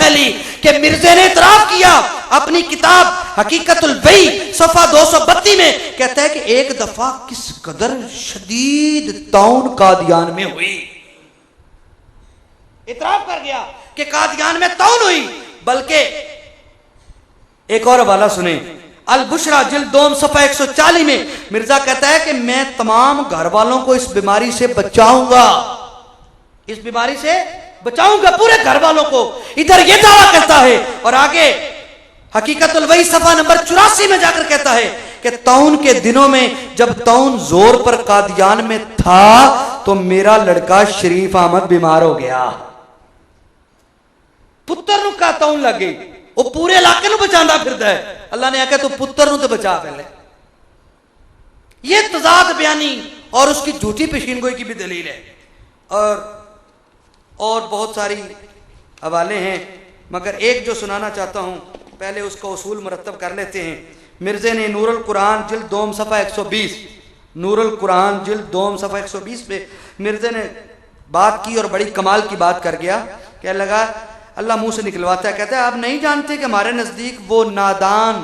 फैली कि मिर्जे ने इतराफ किया अपनी किताब हकीकतुल वही सफा 232 में, कहता है कि एक दफा किस कदर शदीद तौन कादियान में हुई। इतराफ कर गया कि कादियान में तौन हुई। बल्कि एक और हवाला सुने, अल बुशरा जिल्द 2 सफा 140 में मिर्जा कहता है कि मैं तमाम घर वालों को इस बीमारी से बचाऊंगा, इस बीमारी से बचाऊंगा पूरे घर वालों को। इधर ये दावा करता है और आगे हकीकतुल वही सफा नंबर 84 में जाकर कहता है कि तौन के दिनों में जब तौन जोर पर कादियान में था तो मेरा लड़का शरीफ अहमद बीमार हो गया। पुत्र नु का तौन लग गई, वो पूरे इलाके नु बचांदा फिरदा है। अल्लाह ने आख्या तो पुत्र नु तो बचा पहले। ये तजाद बयानी और उसकी झूठी पेशीनगोई की भी दलील है। और बहुत सारी हवाले हैं, मगर एक जो सुनाना चाहता हूं, पहले उसका उसूल मुरत्तब कर लेते हैं। मिर्जे ने नूरुल कुरान जिल्द 2 सफा 120, नूरुल कुरान जिल्द 2 सफा 120 पे मिर्जे ने बात की और बड़ी कमाल की बात कर गया। क्या लगा, अल्लाह मुंह से निकलवाता है, कहता है आप नहीं जानते कि हमारे नजदीक वो नादान,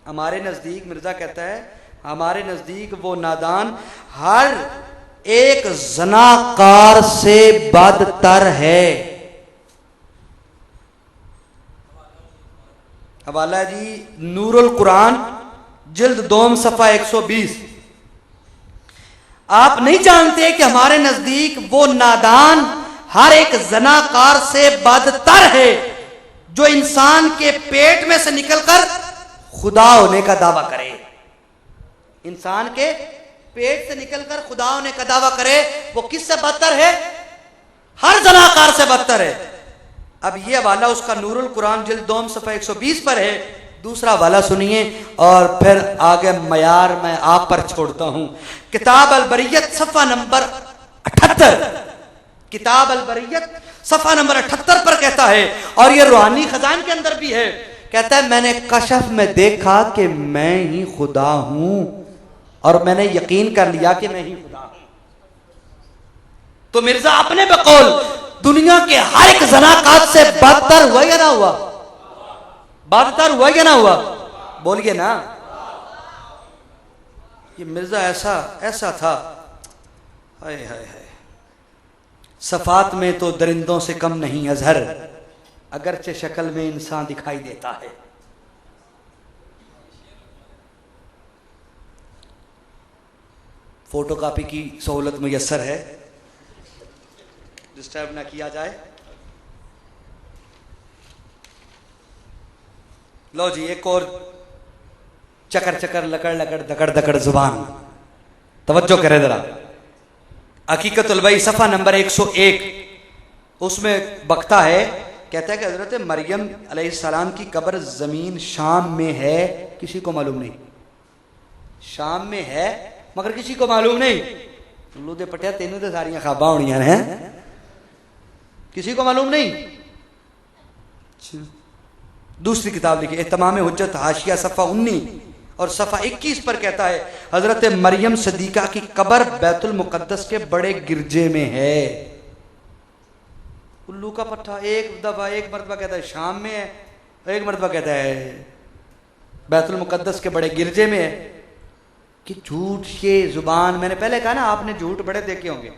हमारे नजदीक, मिर्जा कहता है हमारे नजदीक वो नादान हर एक ज़नाकार से बदतर है। हवाला है जी नूरुल कुरान जिल्द 2 सफा 120। आप नहीं जानते कि हमारे नजदीक वो नादान हर एक ज़नाकार से बदतर है जो इंसान के पेट में से निकलकर खुदा होने का दावा करे। इंसान के पेट से निकलकर खुदा होने का दावा करे, वो किससे बदतर है? हर ज़नाकार से बदतर है। अब ये हवाला उसका नूरुल कुरान जिल्द 2 सफा 120 पर है। दूसरा हवाला सुनिए और फिर आगे मयार मैं आप पर छोड़ता हूं। किताब अल बरियत सफा नंबर 78, किताब अल बरियत सफा नंबर 78 पर कहता है, और ये रूहानी खजान के अंदर भी है, कहता है मैंने कशफ में देखा कि मैं ही खुदा हूं और मैंने यकीन कर लिया कि मैं ही खुदा हूं। तो मिर्जा अपने बकौल दुनिया के हर एक ज़नाकात से बदतर हुआ या ना हुआ? बदतर हुआ या ना हुआ? बोलिए ना। ये मिर्जा ऐसा था, हाय हाय हाय। सफात में तो दरिंदों से कम नहीं अजहर, अगरचे शक्ल में इंसान दिखाई देता है। फोटोकॉपी की सहूलत मुयस्सर है, डिस्टर्ब ना किया जाए। लो जी एक और चकर चकर लकड़ लकड़ दकड़ दकड़ जुबान, तवज्जो करे जरा। हकीकतुल वही सफा नंबर 101, उसमें बकता है, कहता है कि हजरत मरियम अलैहिस्सलाम की कब्र जमीन शाम में है, किसी को मालूम नहीं। शाम में है मगर किसी को मालूम नहीं। लू दे पटिया तेनू तो सारियां खाबा होनियां हैं, किसी को मालूम नहीं। दूसरी किताब लिखी इत्माम हुज्जत हाशिया सफ़ा 19 और सफ़ा 21 पर कहता है हजरत मरियम सदीका की कब्र बैतुल मुक़द्दस के बड़े गिरजे में है। उल्लू का पट्टा एक मरतबा कहता है शाम में है, एक मरतबा कहता है बैतुल मुक़द्दस के बड़े गिरजे में है। कि झूठ ये जुबान, मैंने पहले कहा ना आपने झूठ बड़े देखे होंगे।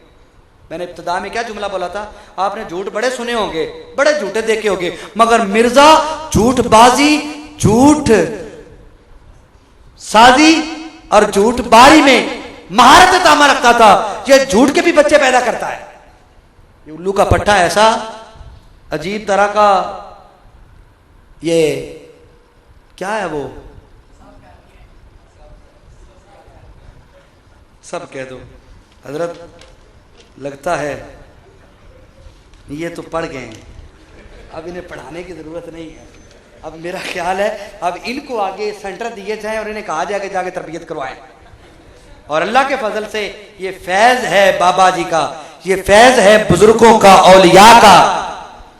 मैंने इब्तिदा में क्या जुमला बोला था, आपने झूठ बड़े सुने होंगे, बड़े झूठे देखे होंगे, मगर मिर्जा झूठबाजी, झूठ साजी और झूठ बारी में महारत तामा रखता था। ये झूठ के भी बच्चे पैदा करता है। ये उल्लू का पट्टा ऐसा अजीब तरह का, ये क्या है वो, सब कह दो हजरत, लगता है ये तो पढ़ गए हैं, अब इन्हें पढ़ाने की ज़रूरत नहीं है। अब मेरा ख्याल है अब इनको आगे सेंटर दिए जाएं और इन्हें कहा जाए जाके तरबियत करवाएं। और अल्लाह के फजल से ये फैज़ है बाबा जी का, ये फैज़ है बुजुर्गों का, औलिया का,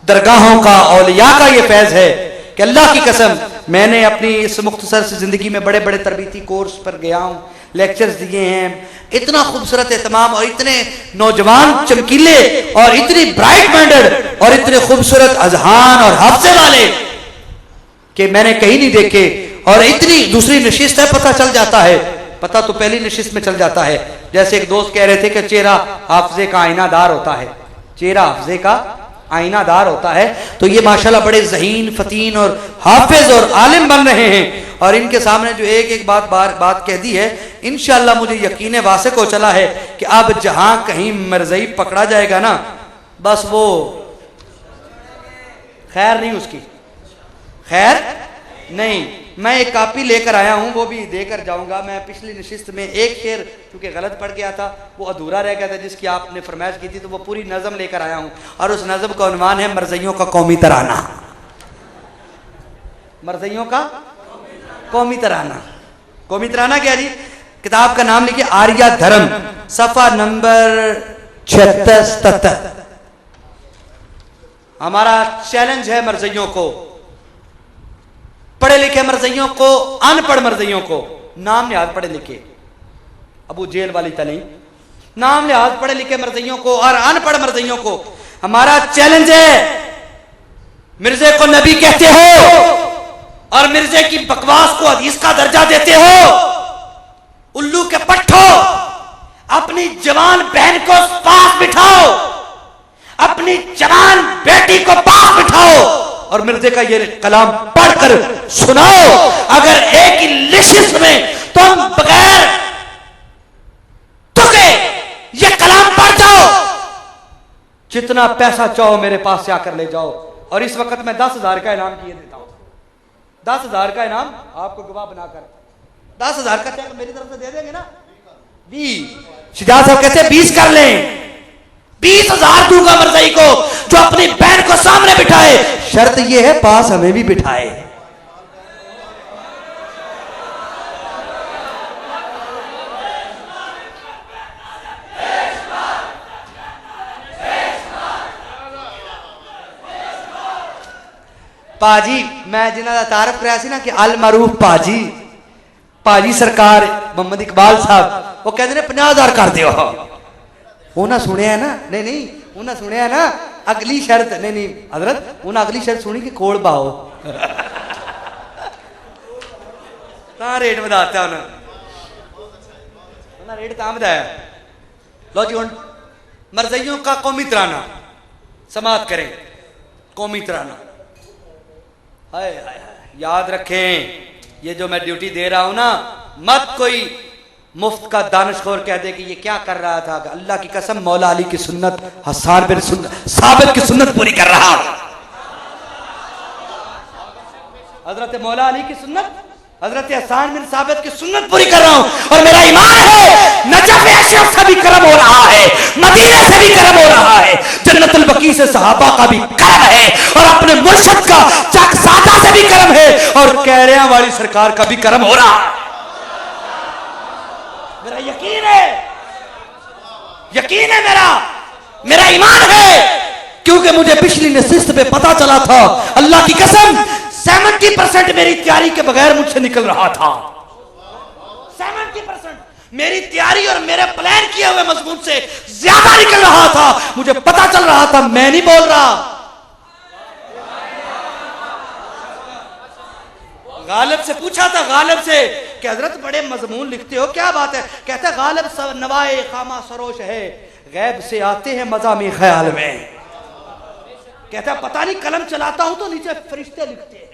दरगाहों का, औलिया का ये फैज़ है कि अल्लाह की कसम मैंने अपनी इस मुख्तसर से ज़िंदगी में बड़े बड़े तरबीती कोर्स पर गया हूँ, लेक्चर्स दिए हैं, इतना खूबसूरत एहतमाम और इतने नौजवान चमकीले और इतनी ब्राइट माइंडेड और इतने खूबसूरत अजहान और हाफजे वाले कि मैंने कहीं नहीं देखे। और इतनी दूसरी नशिस्त है, पता चल जाता है, पता तो पहली नशिस्त में चल जाता है। जैसे एक दोस्त कह रहे थे कि चेहरा हाफजे का आईनादार होता है, चेहरा हाफजे का आईनादार होता है। तो ये माशाल्लाह बड़े ज़हीन, फतीन और हाफिज और आलिम बन रहे हैं। और इनके सामने जो एक एक बात कह दी है, इंशाअल्लाह मुझे यकीन वासिक हो चला है कि अब जहां कहीं मरज़ई पकड़ा जाएगा ना, बस वो खैर नहीं, उसकी खैर नहीं। मैं एक कॉपी लेकर आया हूं, वो भी देकर जाऊंगा। मैं पिछली नशिस्त में एक शेर क्योंकि गलत पढ़ गया था, वो अधूरा रह गया था जिसकी आपने फरमाइश की थी, तो वो पूरी नज़म लेकर आया हूं। और उस नज़म का उन्वान है मरज़इयों का कौमी तराना। मरज़इयों का कौमी तराना। कौमी तराना क्या जी? किताब का नाम लिखिए आर्या धर्म, सफा नंबर 76-77। हमारा चैलेंज है मरज़इयों को, पढ़े लिखे मरज़इयों को, अनपढ़ मरज़इयों को, नाम लिहाज पढ़े लिखे, अबू जेल वाली तली, नाम लिहाज पढ़े लिखे मरज़इयों को और अनपढ़ मरज़इयों को हमारा चैलेंज है। मिर्जे को नबी कहते हो और मिर्जे की बकवास को हदीस का दर्जा देते हो। उल्लू के पट्ठो, अपनी जवान बहन को पास बिठाओ, अपनी जवान बेटी को पास बिठाओ और मिर्जे का ये कलाम पढ़कर सुनाओ। अगर एक ही लिशिस में तुम बगैर तुके ये कलाम पढ़ जाओ, जितना पैसा चाहो मेरे पास से आकर ले जाओ। और इस वक्त मैं 10,000 का इनाम किए देता हूं, 10,000 का इनाम आपको गवाह बनाकर। 10,000 का चेक मेरी तरफ से दे देंगे ना? 20 शिजात साहब कहते 20 कर लें, 20,000 दूंगा मरज़ई को जो अपनी बहन को सामने बिठाए। शर्त यह है पास हमें भी बिठाए। पाजी मैं जिन्हों का तारफ कराया सी ना कि अल मरूफ पाजी, पाजी सरकार मोहम्मद इकबाल साहब, वो कहते ने 50,000 कर दियो। उन्हें सुनिया ना? नहीं उन्हें सुनिया ना अगली शर्त? नहीं हजरत, उन्हें अगली शर्त सुनी कि कोल पाओ ता रेट बताता उन्हें रेट ता बताया। लो जी, मरज़इयों का कौमी तराना समाप्त करें। कौमी तराना, हाय हाय हाय, याद रखें ये जो मैं ड्यूटी दे रहा हूं ना, मत कोई मुफ्त का दानिशखोर कह दे कि ये क्या कर रहा था। अल्लाह की कसम मौला अली की सुन्नत, हसन बिन साबित की सुन्नत पूरी कर रहा हूं। हजरत मौला अली की सुन्नत, हजरत हसन बिन साबित की सुन्नत पूरी कर रहा हूं। और मेरा ईमान है नजफ अशरफ से भी करम हो रहा है, मदीने से भी करम हो रहा है, जन्नतुल बकी से सहाबा का भी करम है, और अपने मुर्शिद का चक सादा से भी करम है, और कैरिया वाली सरकार का भी करम हो रहा है। मेरा यकीन है मेरा ईमान है, क्योंकि मुझे पिछली नशिस्त में पता चला था, अल्लाह की कसम 70% मेरी तैयारी के बगैर मुझसे निकल रहा था। 70% मेरी तैयारी और मेरे प्लान किए हुए मजमून से ज्यादा निकल रहा था। मुझे पता चल रहा था, मैं नहीं बोल रहा। गालिब से पूछा था, गालिब से कि हजरत बड़े मजमून लिखते हो, क्या बात है? कहता है गालिब नवाए खामा सरोश है, गैब से आते हैं मज़ामी ख्याल में। कहता है पता नहीं कलम चलाता हूं तो नीचे फरिश्ते लिखते हैं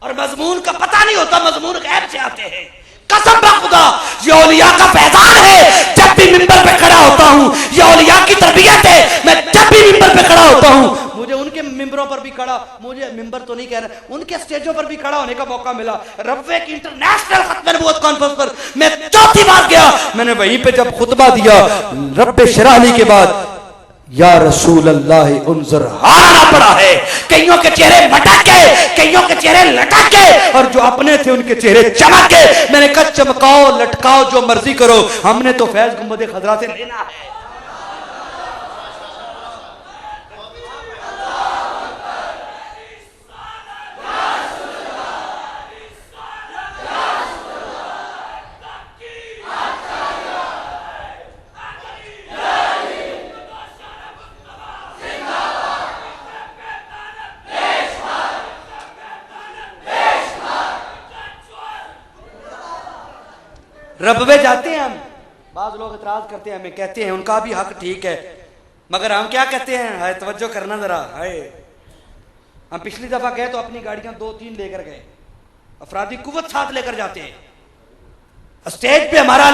और मजमून का पता नहीं होता, मजमून गैब से आते हैं। कसम खुदा ये औलिया का फैजान है। जब भी मिंबर पे खड़ा होता हूँ, ये औलिया की तरबियत है। मैं जब भी मिंबर पे खड़ा होता हूँ, मुझे उनके मिंबरों पर भी खड़ा, मुझे मिंबर तो नहीं कह रहा, उनके स्टेजों पर भी खड़ा होने का मौका मिला। रब्वे की इंटरनेशनल खत्म नबूवत कॉन्फ्रेंस पर मैं 4थी बार गया। मैंने वहीं पे जब खुतबा दिया, रब्बे शराहली के बाद या रसूल अल्लाह उन्ज़र हाना पड़ा है। कईयों के चेहरे मटक गए, कईयों के चेहरे लटक गए, और जो अपने थे उनके चेहरे चमक गए। मैंने कहा चमकाओ लटकाओ जो मर्जी करो, हमने तो फैज गुंबद खजरा से लेना है। रबवे जाते हैं हम, बाज लोग इतराज करते हैं, हमें कहते हैं उनका भी हक ठीक है, मगर हम क्या कहते हैं, हाय तवज्जो करना जरा, हाय हम पिछली दफा गए तो अपनी गाड़ियां 2-3 लेकर गए, अफरादी कुव्वत साथ लेकर जाते हैं, स्टेज पे हमारा